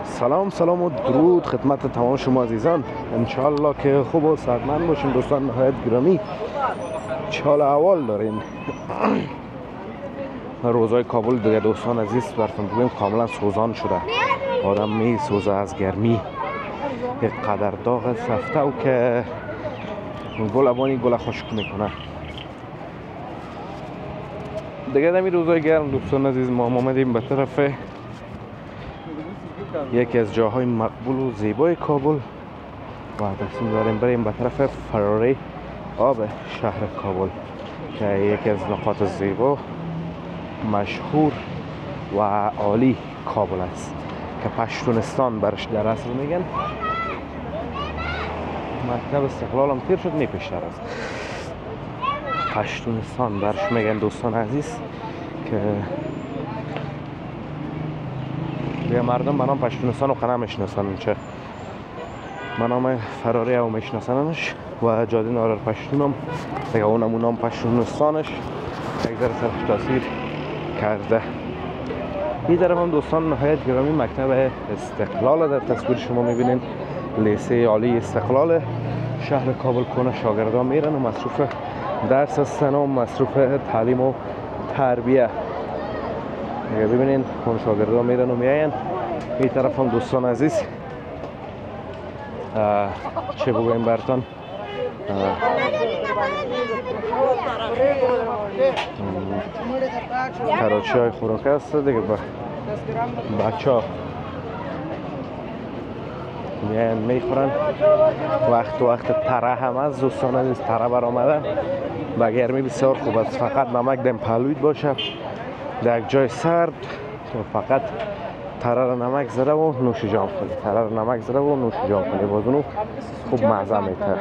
سلام و درود خدمت تمام شما عزیزان. انشالله که خوب و صحتمند باشین دوستان نهایت گرامی. چال احوال دارین؟ روزای کابل دیگه دوستان عزیز براتون بگیم کاملا سوزان شده. آدم می سوزه از گرمی. یک قدر داغ سفته و که گل خشک میکنه. دیگه دمی روزای گرم دوستان عزیز ما آمدیم به طرف یکی از جاهای مقبول و زیبای کابل و تصمیم داریم بریم به طرف فراری آب شهر کابل که یکی از نقاط زیبا مشهور و عالی کابل است که پشتونستان برش در اصل میگن. مکتب استقلال هم تیر شد نیپشتر است. پشتونستان برش میگن دوستان عزیز که دیگه مردم به نام پشتونستان و قنم میشناسن. چه به نام فراری او میشناسنش و جاده نارر پشتون هم دیگه اونم نام پشتونستانش یک ذره سرش تاثیر کرده. این طرف هم دوستان نهایت گرامی مکتب استقلال در تصویر شما میبینین. لیسه عالی استقلال شهر کابل کنه شاگردان میرن و مصروف درس هستن و مصروف تعلیم و تربیه. ببینین اون شاگردان میرن و میاین. این طرف هم دوستان عزیز چه بگویم براتون، کراچی های خوراک هست دیگه. بچه ها میاین میخورن. وقت تره هم از دوستان عزیز تره برآمده. با گرمی بسیار خوب است. فقط نمک دم پهلویت باشه در یک جای سرد تو فقط تره نمک زده و نوش جام کنی. تره نمک زده و نوش جام کنی باز اونو خوب مزه میتره.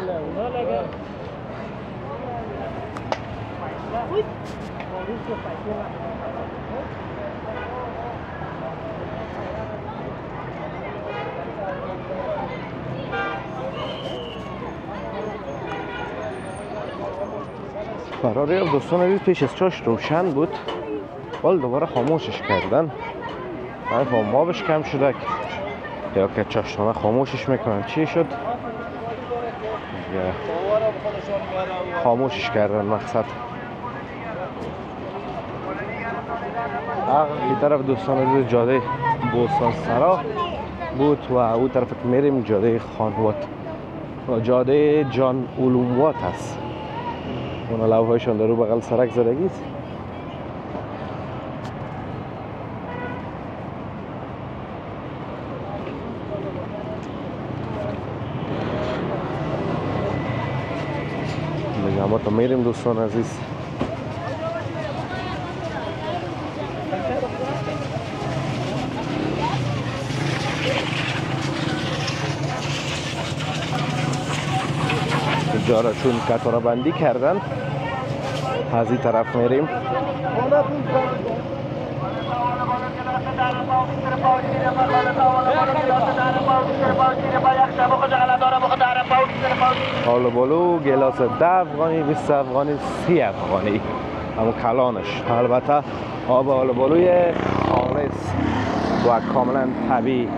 فراری دوستان عزیز پیش از چاش روشن بود ولی دوباره خاموشش کردن. نمیفهم آبش کم شده یا که چاشتانه خاموشش میکنن چی شد. خاموشش کردن مقصد. این طرف دوستان عزیز جاده بوستان سرا بود و او طرف که میریم جاده خانوات و جاده جان علوموات هست. اون لوحهایشان در رو بغل سرک زدگی است. ما تا میریم دوستان عزیز. اینجا را چون قطار بندی کردن از این طرف میریم. آلو بالو گلاس 10 افغانی 20 افغانی 30 افغانی اما کلانش. البته آب آلو بالوی خالص و کاملا طبیعی.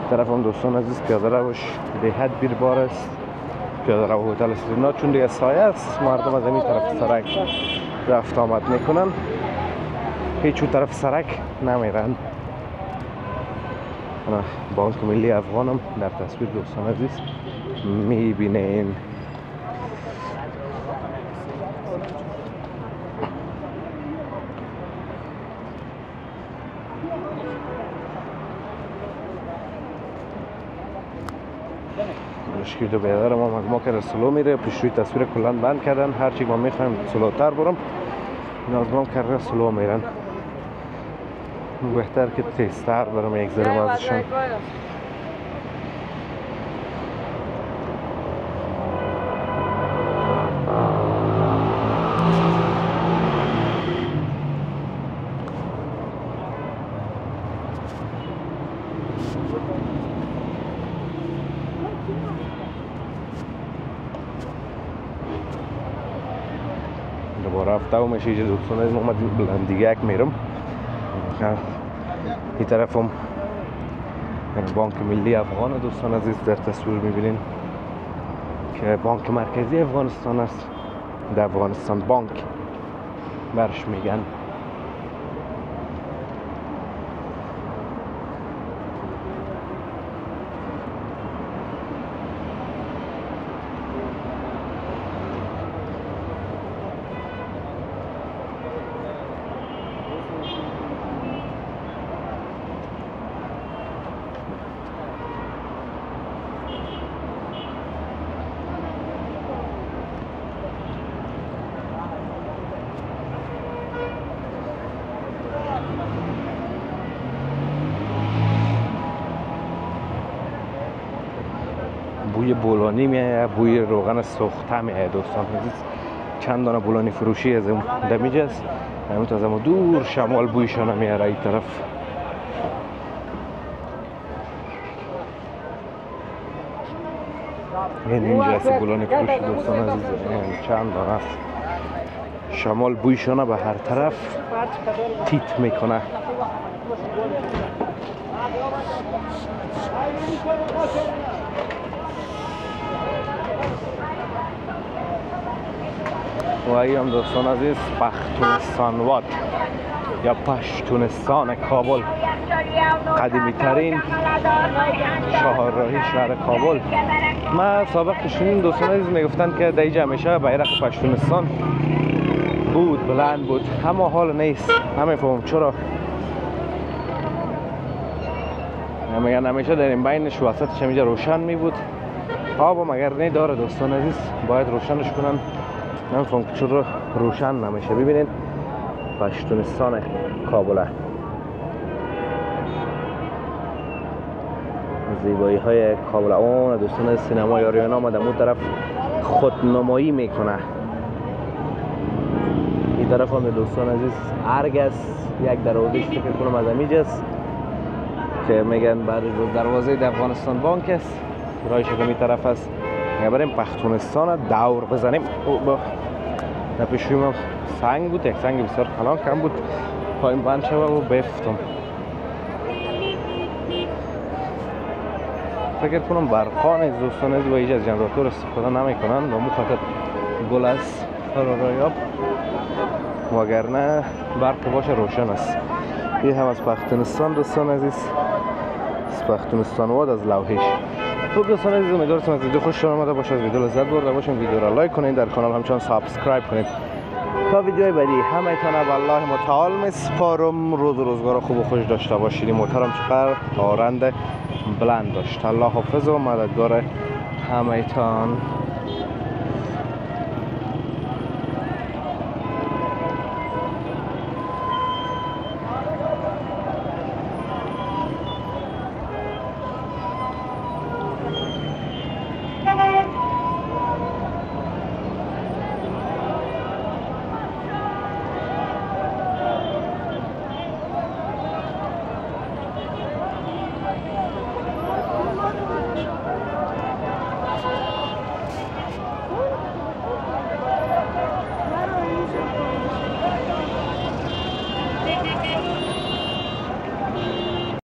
طرف هم دوستان عزیز پیاده روش به حد بیربار است. پیاده رو هتل سرینا چون دیگه سایه است مردم از این طرف سرک رفت آمد میکنن. هیچ طرف سرک نمیرن. بانک ملی افغانم در تصویر دوستان عزیز میبینین. مشکل دو بیادر ما که سلو میره پیش روی تصویر کلان بند کردن. هرچی ما میخوایم سلوتر برم نازمام کرده سلو میرن. بهتر که تیزتر برم یک ذره ازشان. رفته و میشه اینجا دوستان عزیز ما دیگه یک میرم این طرف هم بانک ملی افغان دوستان عزیز در تصویر میبینین که بانک مرکزی افغانستان است، در افغانستان بانک برش میگن. بوی بولانی میاد، بوی روغن سوخته میاد دوستان عزیز. چند دانه بولانی فروشی از دمیجه است، همین تا از ما دور شمال بویشان میاره این طرف. این اینجا است بولانی فروشی دوستان عزیز، چند دانه است. شمال بویشان به هر طرف تیت میکنه. و ایام دوستان عزیز پختونستان واد یا پشتونستان کابل، قدیمی ترین شاهرراهی شهر کابل. ما سابق شنیدم دوستان عزیز میگفتن که در اینجا همیشه بیرق پشتونستان بود، بلند بود، اما حال نیست. نمیفهمم چرا. میگن همیشه در این بینش وسطش همینجا روشن می بود. آب مگر نه داره دوستان عزیز، باید روشنش کنن. نمیفهم که چرا روشن نمیشه. ببینید پشتونستان کابل، زیبایی های کابل. اون دوستان سینمای آریانا آمده اون طرف خودنمایی میکنه. این طرف هم دوستان عزیز ارگ است، یک دروازه فکر کنم از امیج است که میگن بعد دروازه در افغانستان بانک است. رایش که این طرف است. بریم پختونستان دور بزنیم. در پیشوی ما سنگ بود، یک سنگ بسیار کلان کم بود، پایین بند شده و بفتم. فکر کنم برقا نیست دوستان عزیز و ایج از جنراتور استفاده نمی کنن و مو خاطر گل است فرارایاب، وگرنه برق باشه روشن است. این هم از پختونستان دوستان عزیز، از پختونستان واد از لوحیش. خب دوستان عزیز امیدوارم از ویدیو خوشتون آمده باشه، از ویدیو لذت برده باشین. ویدیو را لایک کنید، در کانال همچنان سابسکرایب کنید تا ویدیوهای بعدی. همتون به الله متعال میسپارم. روز و روزگار خوب و خوش داشته باشید. محترم چقدر آرند بلند داشت. الله حافظ و مددگار همتون.